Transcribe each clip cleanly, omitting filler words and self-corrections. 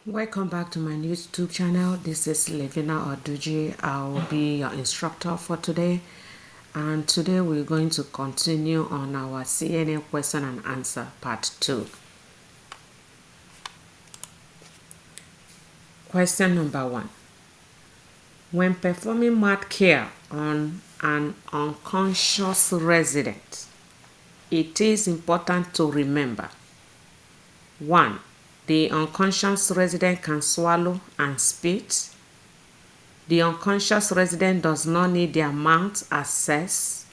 Welcome back to my YouTube channel. This is Levina Oduji. I will be your instructor for today. And today we're going to continue on our CNA question and answer part 2. Question number 1. When performing mouth care on an unconscious resident, it is important to remember 1. The unconscious resident can swallow and spit. The unconscious resident does not need their mouth accessed.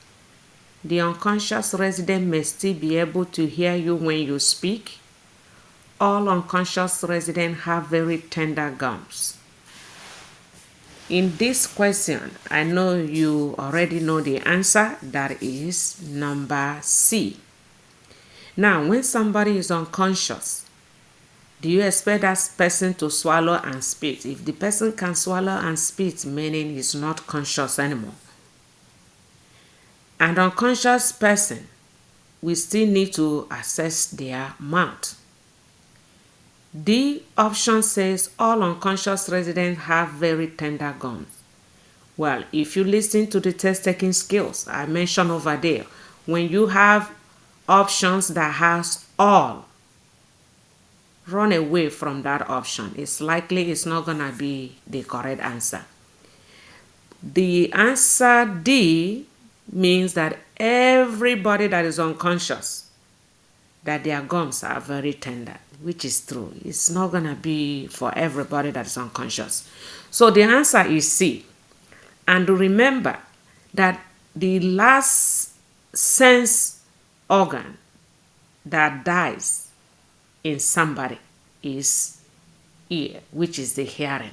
The unconscious resident may still be able to hear you when you speak. All unconscious residents have very tender gums. In this question, I know you already know the answer. That is number C. Now, when somebody is unconscious, do you expect that person to swallow and spit? If the person can swallow and spit, meaning he's not conscious anymore. An unconscious person, we still need to access their mouth. The option says all unconscious residents have very tender gums. Well, if you listen to the test-taking skills I mentioned over there, when you have options that has all, run away from that option. It's likely it's not going to be the correct answer. The answer D means that everybody that is unconscious, that their gums are very tender, which is true. It's not going to be for everybody that is unconscious. So the answer is C. And remember that the last sense organ that dies in somebody is ear, which is the hearing.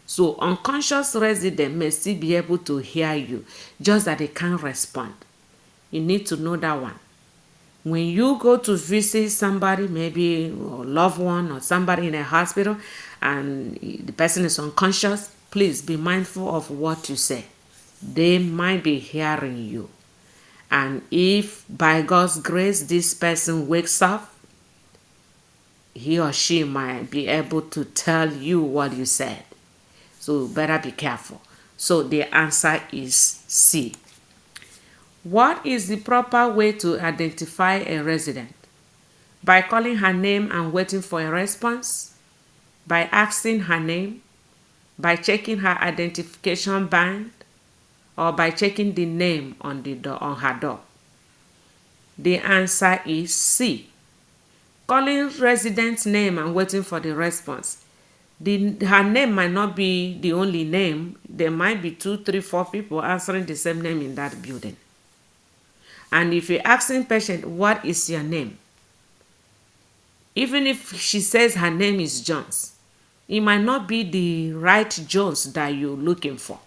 So unconscious resident may still be able to hear you, just that they can't respond. You need to know that one. When you go to visit somebody, maybe a loved one or somebody in a hospital, and the person is unconscious, please be mindful of what you say. They might be hearing you. And if by God's grace this person wakes up, he or she might be able to tell you what you said. So better be careful. So the answer is C. What is the proper way to identify a resident? By calling her name and waiting for a response? By asking her name? By checking her identification band? Or by checking the name on the door, on her door? The answer is C. Calling resident's name and waiting for the response. Her name might not be the only name. There might be 2, 3, 4 people answering the same name in that building. And if you're asking patient, what is your name? Even if she says her name is Jones, it might not be the right Jones that you're looking for.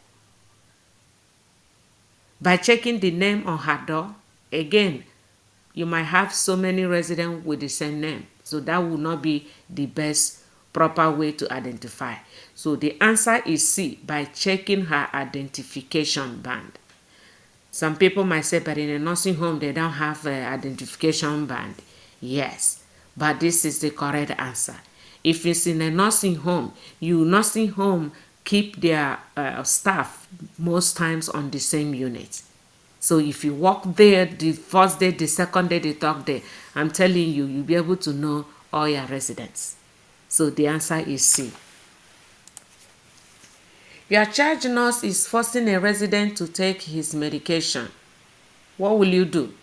By checking the name on her door, again, you might have so many residents with the same name. So that would not be the best proper way to identify. So the answer is C, by checking her identification band. Some people might say, but in a nursing home, they don't have an identification band. Yes, but this is the correct answer. If it's in a nursing home, nursing home keep their staff most times on the same unit. So if you walk there the first day, the second day, the third day, I'm telling you, you'll be able to know all your residents. So the answer is C. Your charge nurse is forcing a resident to take his medication. What will you do?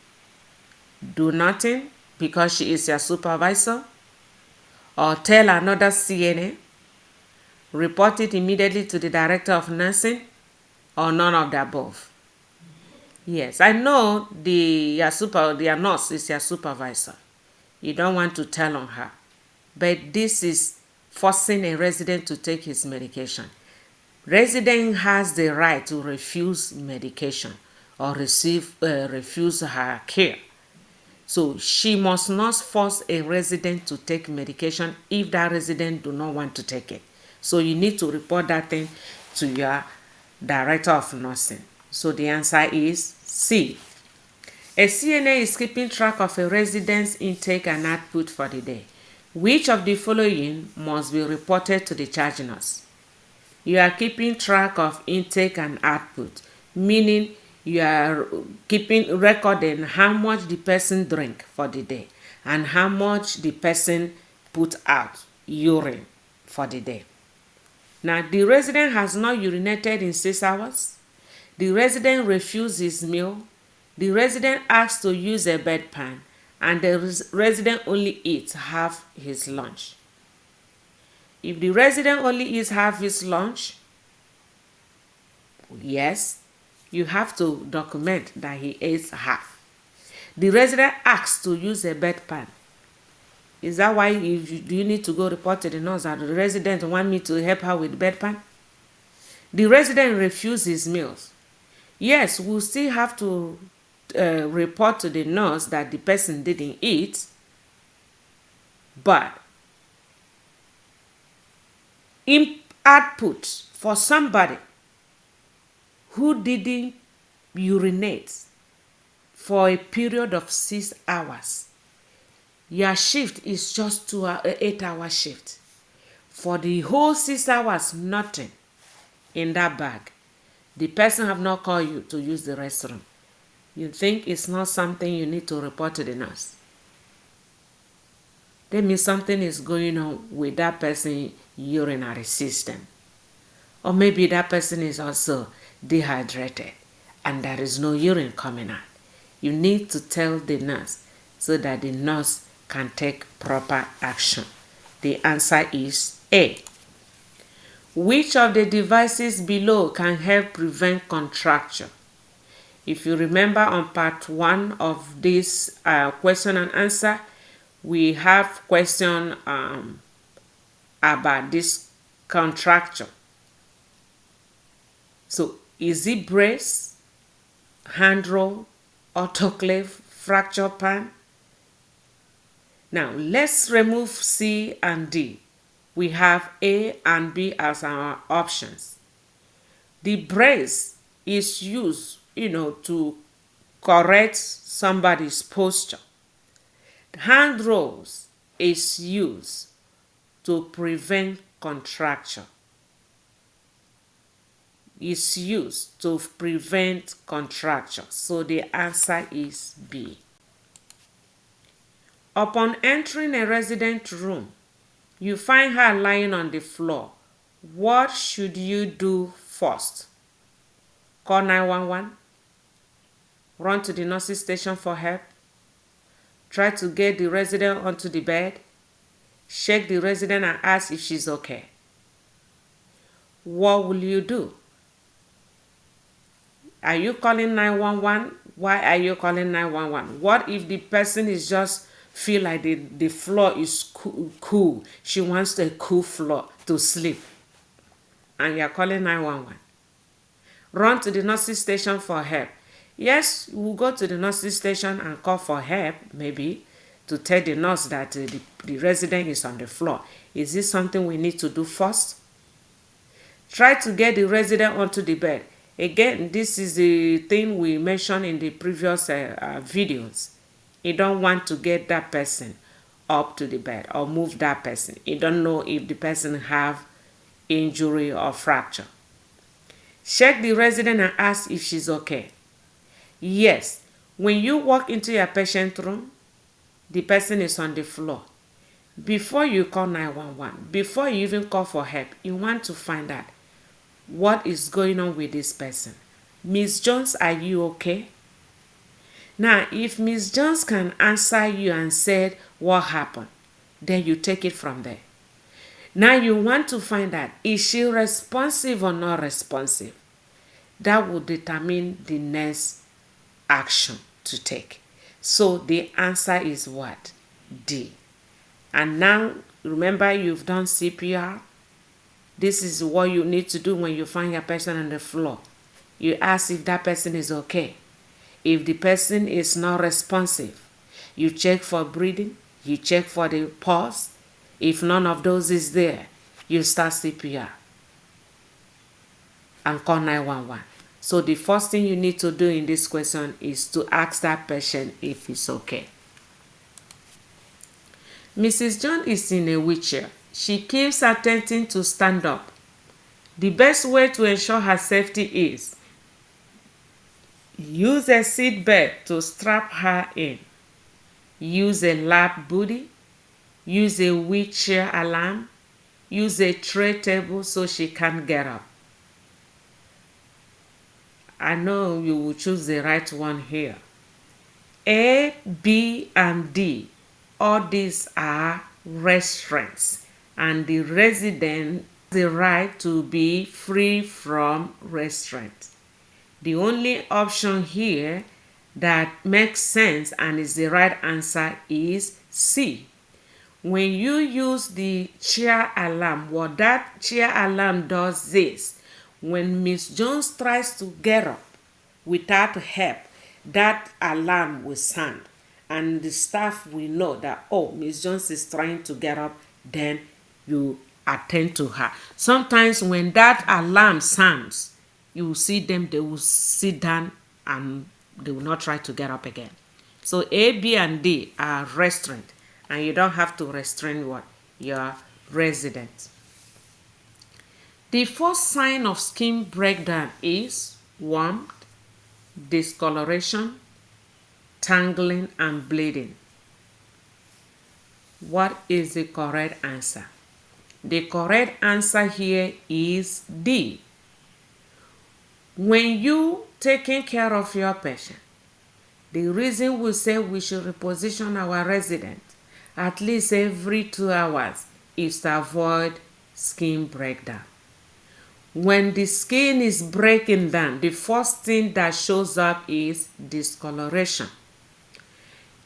Do nothing because she is your supervisor? Or tell another CNA? Report it immediately to the director of nursing? Or none of the above? Yes, I know your nurse is your supervisor. You don't want to tell on her. But this is forcing a resident to take his medication. Resident has the right to refuse medication or refuse her care. So she must not force a resident to take medication if that resident do not want to take it. So you need to report that thing to your director of nursing. So the answer is C. A CNA is keeping track of a resident's intake and output for the day. Which of the following must be reported to the charge nurse? You are keeping track of intake and output, meaning you are recording how much the person drink for the day and how much the person put out urine for the day. Now, the resident has not urinated in 6 hours. The resident refused his meal. The resident asked to use a bedpan, and the resident only eats half his lunch. If the resident only eats half his lunch, yes, you have to document that he ate half. The resident asks to use a bedpan. Is that why you need to go report to the nurse that the resident want me to help her with bedpan? The resident refused his meals. Yes, we'll still have to report to the nurse that the person didn't eat, but in output for somebody who didn't urinate for a period of 6 hours, your shift is just 8-hour shift. For the whole 6 hours, nothing in that bag. The person have not called you to use the restroom. You think it's not something you need to report to the nurse? That means something is going on with that person's urinary system. Or maybe that person is also dehydrated and there is no urine coming out. You need to tell the nurse so that the nurse can take proper action. The answer is A. Which of the devices below can help prevent contracture? If you remember on part 1 of this question and answer, we have question about this contracture. So, is it brace, hand roll, autoclave, fracture pan? Now, let's remove C and D. We have A and B as our options. The brace is used, to correct somebody's posture. Hand rolls is used to prevent contracture. Is used to prevent contracture. So the answer is B. Upon entering a resident room, you find her lying on the floor. What should you do first? Call 911. Run to the nurse's station for help. Try to get the resident onto the bed. Shake the resident and ask if she's okay. What will you do? Are you calling 911? Why are you calling 911? What if the person is just feel like the floor is cool? She wants a cool floor to sleep. And you're calling 911. Run to the nurse's station for help. Yes, we'll go to the nurse's station and call for help, maybe, to tell the nurse that the resident is on the floor. Is this something we need to do first? Try to get the resident onto the bed. Again, this is the thing we mentioned in the previous videos. You don't want to get that person up to the bed or move that person. You don't know if the person have injury or fracture. Check the resident and ask if she's okay. Yes, when you walk into your patient room, the person is on the floor. Before you call 911, before you even call for help, you want to find out what is going on with this person. Miss Jones, are you okay? Now, if Miss Jones can answer you and say what happened, then you take it from there. Now you want to find out, is she responsive or not responsive? That will determine the next action to take. So the answer is what? D. And now, remember, you've done CPR. This is what you need to do when you find your person on the floor. You ask if that person is okay. If the person is not responsive, you check for breathing, you check for the pulse. If none of those is there, you start CPR and call 911. So the first thing you need to do in this question is to ask that patient if it's okay. Mrs. John is in a wheelchair. She keeps attempting to stand up. The best way to ensure her safety is use a seat belt to strap her in. Use a lap buddy. Use a wheelchair alarm. Use a tray table so she can get up. I know you will choose the right one here. A, B, and D, all these are restaurants, and the resident has the right to be free from restaurants. The only option here that makes sense and is the right answer is C. When you use the chair alarm, what that chair alarm does is, when Miss Jones tries to get up without help, that alarm will sound and the staff will know that, oh, Miss Jones is trying to get up, then you attend to her. Sometimes when that alarm sounds, you will see them, they will sit down and they will not try to get up again. So A, B, and D are restraint, and you don't have to restrain what? Your resident. The first sign of skin breakdown is warmth, discoloration, tangling, and bleeding. What is the correct answer? The correct answer here is D. When you taking care of your patient, the reason we say we should reposition our resident at least every 2 hours is to avoid skin breakdown. When the skin is breaking down, the first thing that shows up is discoloration.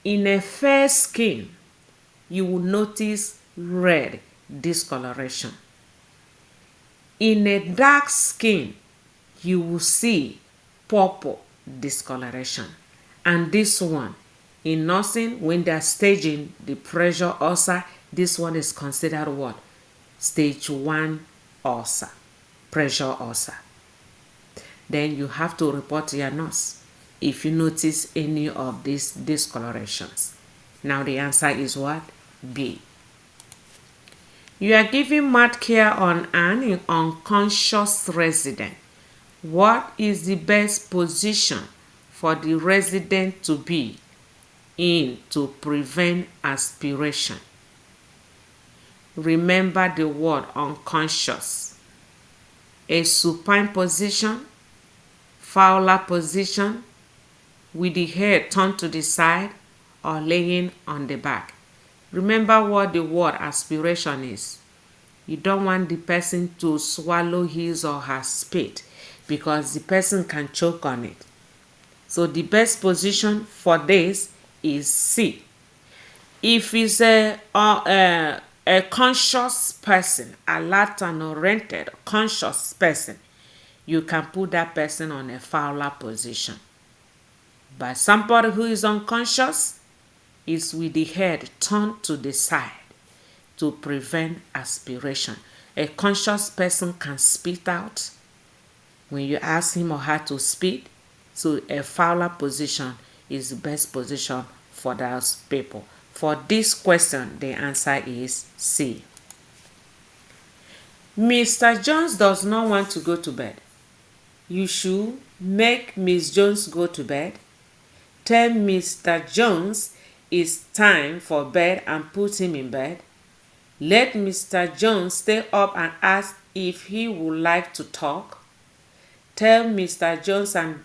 In a fair skin, you will notice red discoloration. In a dark skin, you will see purple discoloration. And this one, in nursing, when they are staging the pressure ulcer, this one is considered what? Stage 1 ulcer. Pressure ulcer. Then you have to report to your nurse if you notice any of these discolorations. Now the answer is what? B. You are giving mouth care on an unconscious resident. What is the best position for the resident to be in to prevent aspiration? Remember the word unconscious. A supine position, Fowler position, with the head turned to the side or laying on the back. Remember what the word aspiration is. You don't want the person to swallow his or her spit because the person can choke on it. So the best position for this is C. If it's a conscious person, alert and oriented, conscious person, you can put that person on a Fowler position. But somebody who is unconscious is with the head turned to the side to prevent aspiration. A conscious person can spit out when you ask him or her to spit. So a Fowler position is the best position for those people. For this question, the answer is C. Mr. Jones does not want to go to bed. You should make Miss Jones go to bed. Tell Mr. Jones it's time for bed and put him in bed. Let Mr. Jones stay up and ask if he would like to talk. Tell Mr. Jones and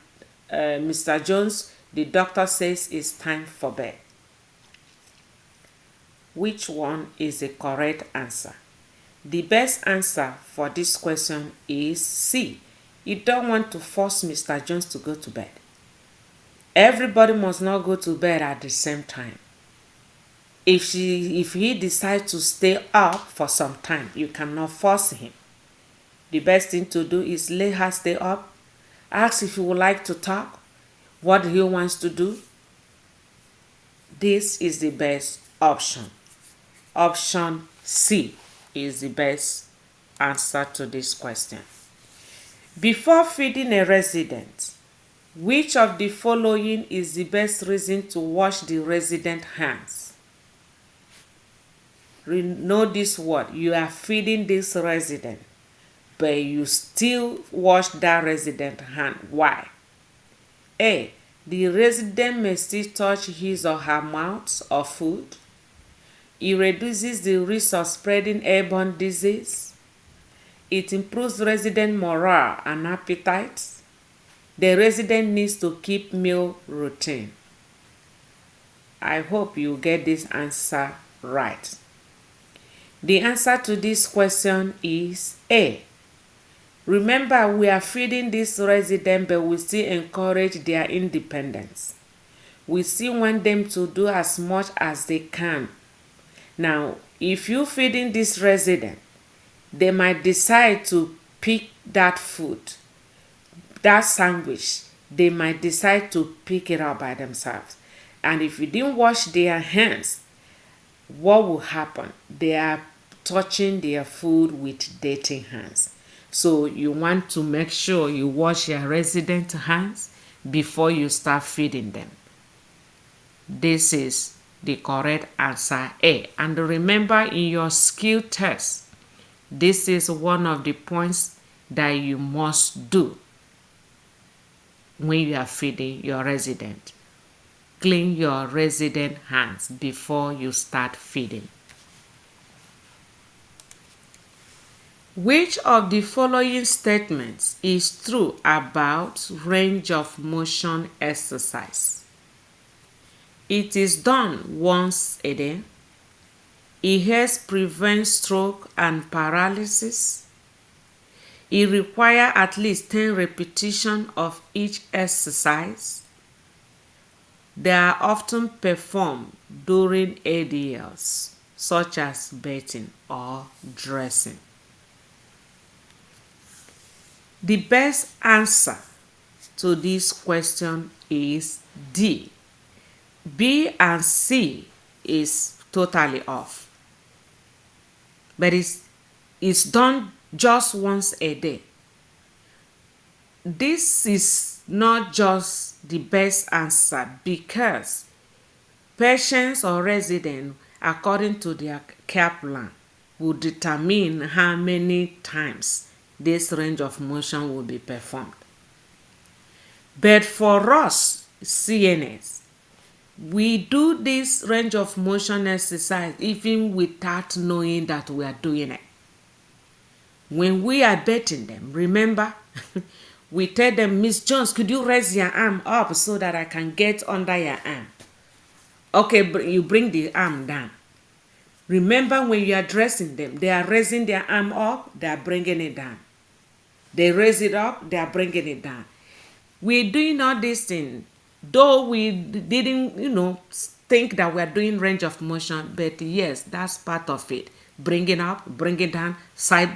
Mr. Jones the doctor says it's time for bed. Which one is the correct answer? The best answer for this question is C. You don't want to force Mr. Jones to go to bed. Everybody must not go to bed at the same time. If he decides to stay up for some time, you cannot force him. The best thing to do is let her stay up, ask if he would like to talk, what he wants to do. This is the best option. Option C is the best answer to this question. Before feeding a resident, which of the following is the best reason to wash the resident's hands? Know this word. You are feeding this resident, but you still wash that resident hand. Why? A. The resident may still touch his or her mouth or food. It reduces the risk of spreading airborne disease. It improves resident morale and appetite. The resident needs to keep meal routine. I hope you get this answer right. The answer to this question is A. Remember, we are feeding this resident, but we still encourage their independence. We still want them to do as much as they can. Now, if you're feeding this resident, they might decide to pick that food, that sandwich. They might decide to pick it up by themselves. And if you didn't wash their hands, what will happen? They are touching their food with dirty hands. So you want to make sure you wash your resident hands before you start feeding them. This is the correct answer, A. And remember, in your skill test, this is one of the points that you must do when you are feeding your resident. Clean your resident hands before you start feeding. Which of the following statements is true about range of motion exercise? It is done once a day. It helps prevent stroke and paralysis. It requires at least 10 repetitions of each exercise. They are often performed during ADLs, such as bathing or dressing. The best answer to this question is D. B and C is totally off. But it's done just once a day. This is not just the best answer because patients or residents, according to their care plan, will determine how many times this range of motion will be performed. But for us, CNAs, we do this range of motion exercise even without knowing that we are doing it. When we are bathing them, remember, we tell them, Miss Jones, could you raise your arm up so that I can get under your arm? Okay, you bring the arm down. Remember, when you are dressing them, they are raising their arm up, they are bringing it down. They raise it up, they are bringing it down. We're doing all these things, though we didn't, think that we're doing range of motion, but yes, that's part of it. Bring it up, bring it down,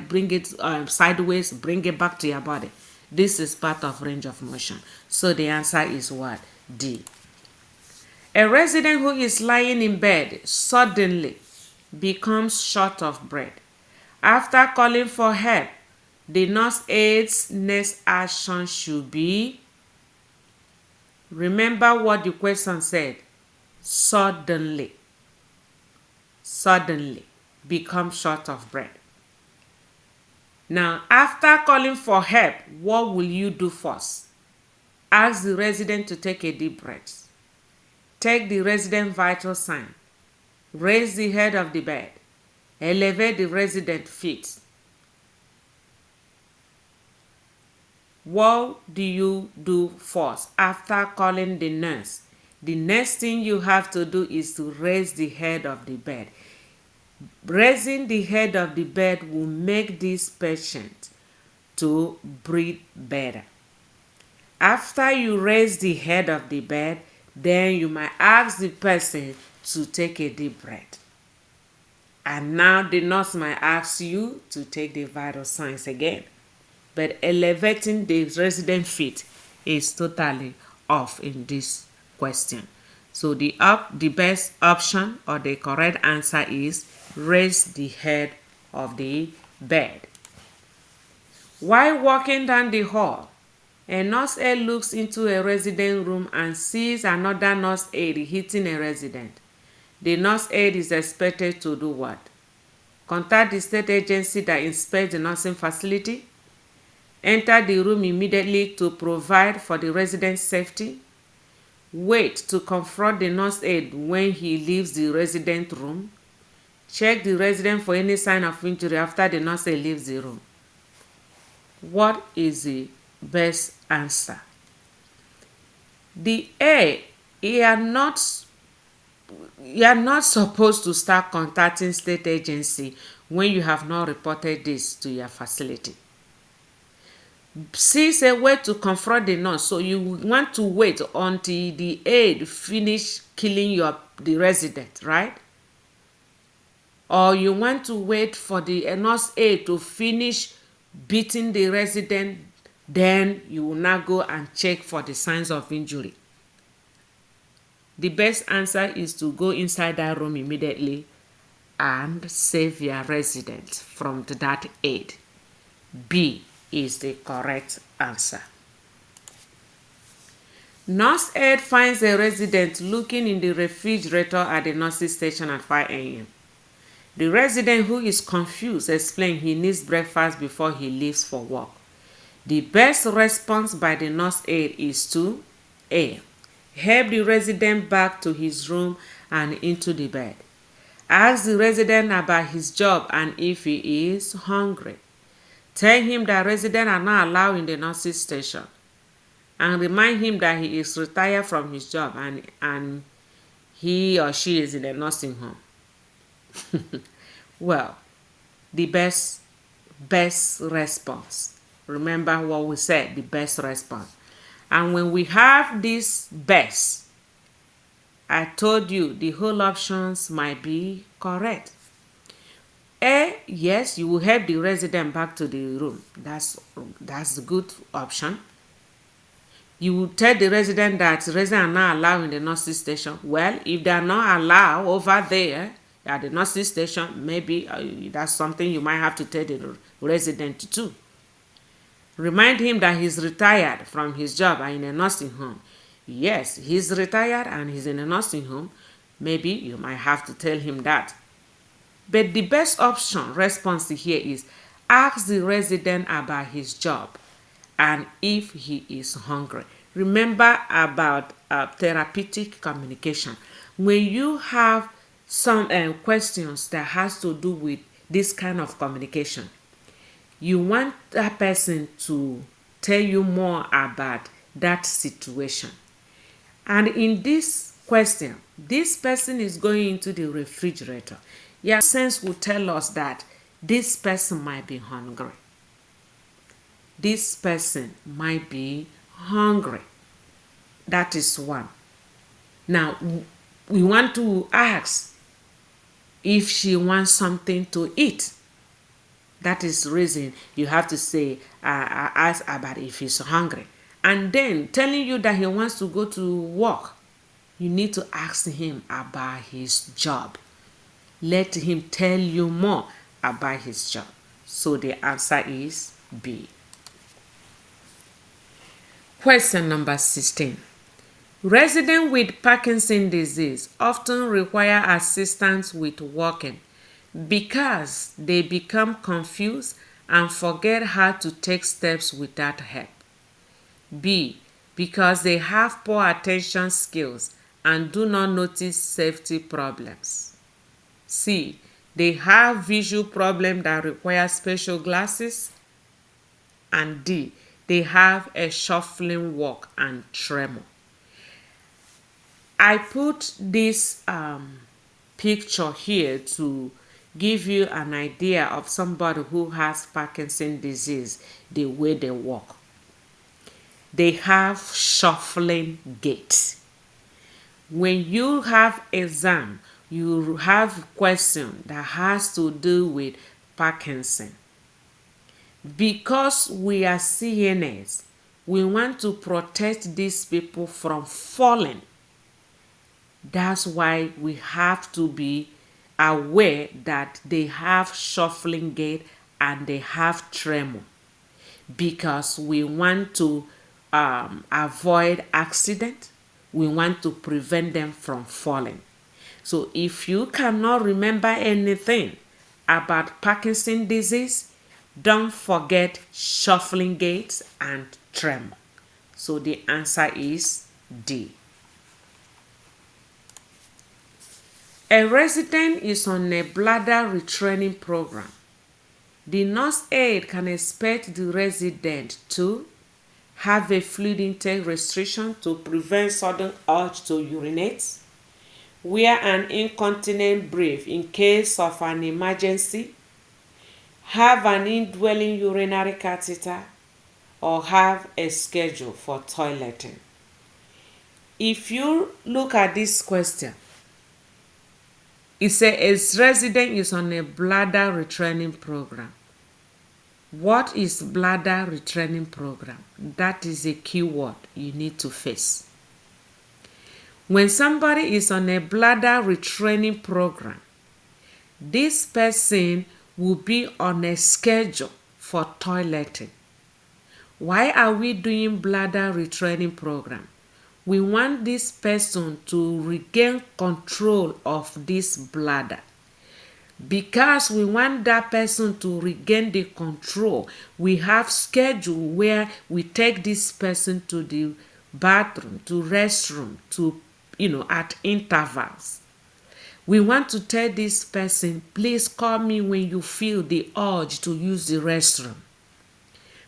bring it sideways, bring it back to your body. This is part of range of motion. So the answer is what? D. A resident who is lying in bed suddenly becomes short of breath. After calling for help, the nurse aide's next action should be, remember what the question said, suddenly become short of breath. Now, after calling for help, what will you do first? Ask the resident to take a deep breath. Take the resident vital sign. Raise the head of the bed. Elevate the resident feet. What do you do first after calling the nurse? The next thing you have to do is to raise the head of the bed. Raising the head of the bed will make this patient to breathe better. After you raise the head of the bed, then you might ask the person to take a deep breath. And now the nurse might ask you to take the vital signs again. But elevating the resident feet is totally off in this question. So the best option or the correct answer is raise the head of the bed. While walking down the hall, a nurse aide looks into a resident room and sees another nurse aide hitting a resident. The nurse aide is expected to do what? Contact the state agency that inspects the nursing facility. Enter the room immediately to provide for the resident's safety. Wait to confront the nurse aide when he leaves the resident room. Check the resident for any sign of injury after the nurse aide leaves the room. What is the best answer? The A, you are not supposed to start contacting state agency when you have not reported this to your facility. C is a way to confront the nurse, so you want to wait until the aide finish killing the resident, right? Or you want to wait for the nurse aide to finish beating the resident, then you will now go and check for the signs of injury. The best answer is to go inside that room immediately and save your resident from that aid. B is the correct answer. Nurse aide finds a resident looking in the refrigerator at the nurse's station at 5 a.m. The resident, who is confused, explains he needs breakfast before he leaves for work. The best response by the nurse aide is to A. Help the resident back to his room and into the bed. Ask the resident about his job and if he is hungry. Tell him that residents are not allowed in the nurse's station. And remind him that he is retired from his job and he or she is in a nursing home. Well, the best response. Remember what we said, the best response. And when we have this best, I told you the whole options might be correct. A, yes, you will help the resident back to the room. That's a good option. You will tell the resident that the resident are not allowed in the nursing station. Well, if they are not allowed over there at the nursing station, maybe that's something you might have to tell the resident too. Remind him that he's retired from his job and in a nursing home. Yes, he's retired and he's in a nursing home. Maybe you might have to tell him that. But the best option response here is ask the resident about his job and if he is hungry. Remember about therapeutic communication. When you have some questions that has to do with this kind of communication, you want that person to tell you more about that situation. And in this question, this person is going into the refrigerator. Your sense will tell us that this person might be hungry. This person might be hungry. That is one. Now, we want to ask if she wants something to eat. That is the reason you have to say, ask about if he's hungry. And then telling you that he wants to go to work, you need to ask him about his job. Let him tell you more about his job. So the answer is B. Question number 16. Residents with Parkinson's disease often require assistance with walking because they become confused and forget how to take steps without help. B. Because they have poor attention skills and do not notice safety problems. C. They have visual problems that require special glasses. And D. They have a shuffling walk and tremor. I put this picture here to give you an idea of somebody who has Parkinson's disease, the way they walk. They have shuffling gait. When you have exam, you have question that has to do with Parkinson. Because we are CNAs, we want to protect these people from falling. That's why we have to be aware that they have shuffling gait and they have tremor, because we want to avoid accident. We want to prevent them from falling. So if you cannot remember anything, about Parkinson's disease, don't forget shuffling gait and tremor. So the answer is D. A resident is on a bladder retraining program. The nurse aide can expect the resident to have a fluid intake restriction to prevent sudden urge to urinate, wear an incontinent brief in case of an emergency, have an indwelling urinary catheter, or have a schedule for toileting. If you look at this question, it says a resident is on a bladder retraining program. What is bladder retraining program? That is a keyword you need to face. When somebody is on a bladder retraining program, this person will be on a schedule for toileting. Why are we doing bladder retraining program? We want this person to regain control of this bladder. Because we want that person to regain the control, we have schedule where we take this person to the bathroom, to restroom, to at intervals. We want to tell this person, please call me when you feel the urge to use the restroom.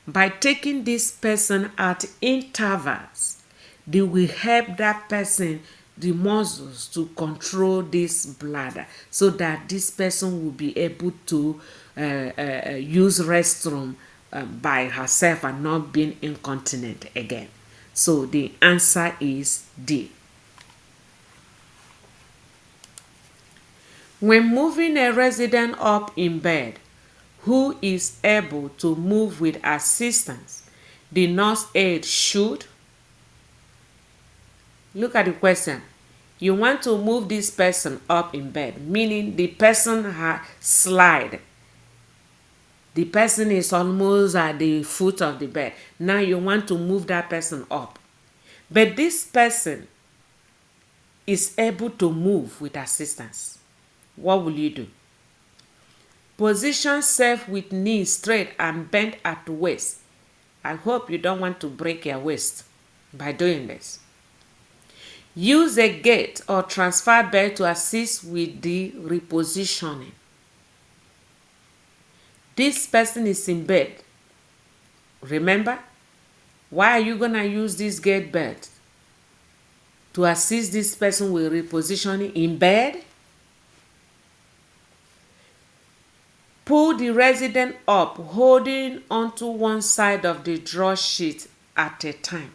By taking this person at intervals, they will help that person, the muscles, to control this bladder so that this person will be able to use restroom by herself and not being incontinent again. So the answer is D. When moving a resident up in bed who is able to move with assistance, the nurse aide should. Look at the question. You want to move this person up in bed, meaning the person slide. The person is almost at the foot of the bed. Now you want to move that person up. But this person is able to move with assistance. What will you do? Position self with knees straight and bent at the waist. I hope you don't want to break your waist by doing this. Use a gate or transfer bed to assist with the repositioning. This person is in bed. Remember, why are you going to use this gate bed? To assist this person with repositioning in bed? Pull the resident up, holding onto one side of the draw sheet at a time.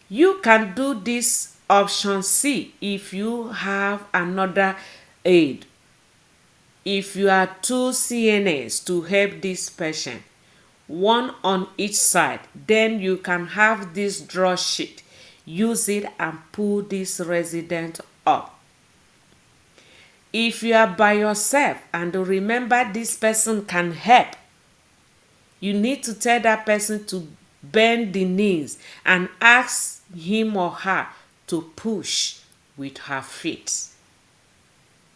You can do this option C if you have another aide. If you are two CNAs to help this patient, one on each side, then you can have this draw sheet. Use it and pull this resident up. If you are by yourself and remember this person can help, you need to tell that person to bend the knees and ask him or her to push with her feet.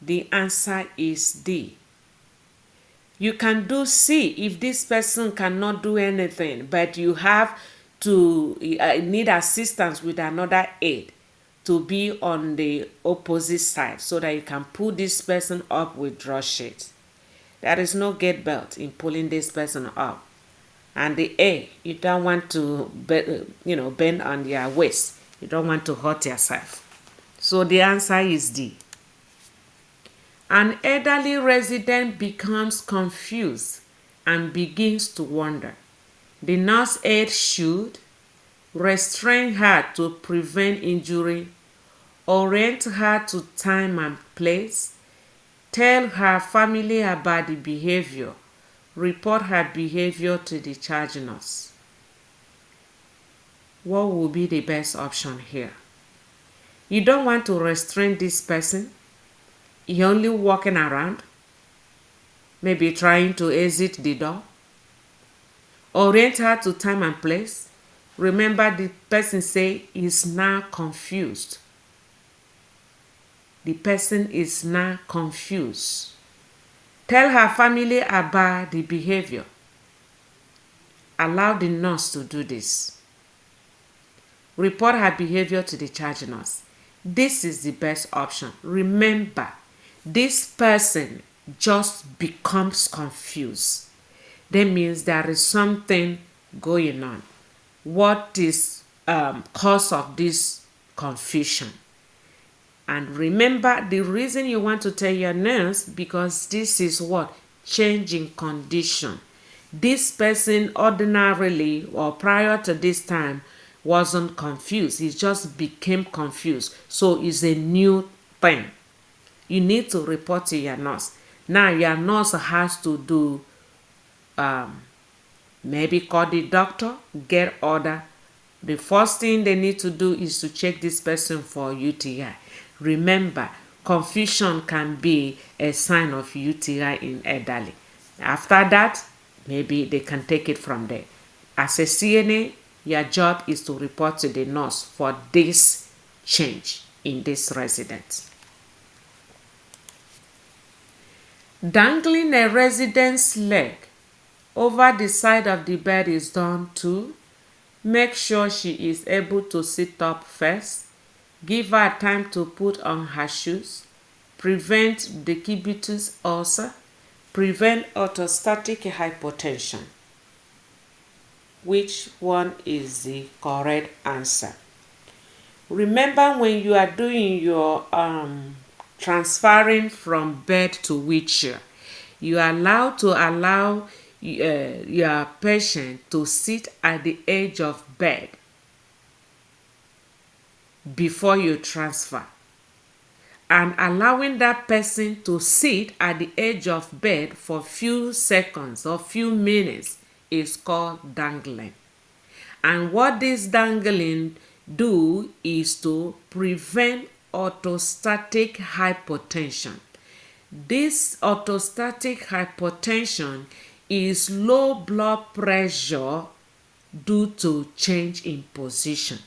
The answer is D. You can do C if this person cannot do anything, but you have to need assistance with another aide to be on the opposite side so that you can pull this person up with draw sheet. There is no gate belt in pulling this person up. And the A, you don't want to bend on your waist. You don't want to hurt yourself. So the answer is D. An elderly resident becomes confused and begins to wonder. The nurse aide should restrain her to prevent injury, orient her to time and place, tell her family about the behavior, report her behavior to the charge nurse. What will be the best option here? You don't want to restrain this person. You're only walking around, maybe trying to exit the door. Orient her to time and place. Remember, the person say is now confused. The person is now confused. Tell her family about the behavior. Allow the nurse to do this. Report her behavior to the charge nurse. This is the best option. Remember, this person just becomes confused. That means there is something going on. What is cause of this confusion? And remember, the reason you want to tell your nurse, because this is what? Changing condition. This person ordinarily or prior to this time wasn't confused. He just became confused. So it's a new thing. You need to report to your nurse. Now your nurse has to do maybe call the doctor, get order. The first thing they need to do is to check this person for UTI. Remember, confusion can be a sign of UTI in elderly. After that, maybe they can take it from there. As a CNA, your job is to report to the nurse for this change in this resident. Dangling a resident's leg over the side of the bed is done too. Make sure she is able to sit up first. Give her time to put on her shoes. Prevent decubitus ulcer. Prevent orthostatic hypotension. Which one is the correct answer? Remember, when you are doing your transferring from bed to wheelchair, you are allowed to allow your patient to sit at the edge of bed before you transfer. And allowing that person to sit at the edge of bed for few seconds or few minutes is called dangling. And what this dangling do is to prevent orthostatic hypotension. This orthostatic hypotension is low blood pressure due to change in position.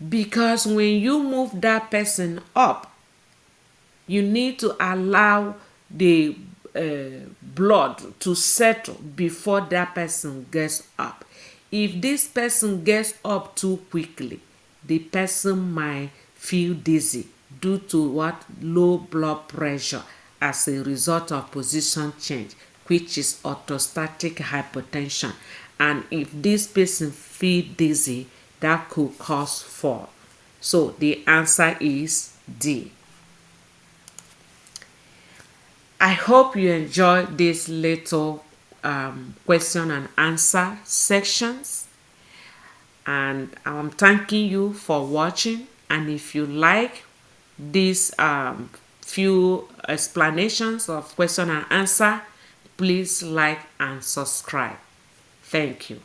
Because when you move that person up, you need to allow the blood to settle before that person gets up. If this person gets up too quickly, the person might feel dizzy due to what? Low blood pressure as a result of position change, which is orthostatic hypotension. And if this person feel dizzy, that could cause fall. So the answer is D. I hope you enjoyed this little question and answer sections, and I'm thanking you for watching. And if you like these few explanations of question and answer, please like and subscribe. Thank you.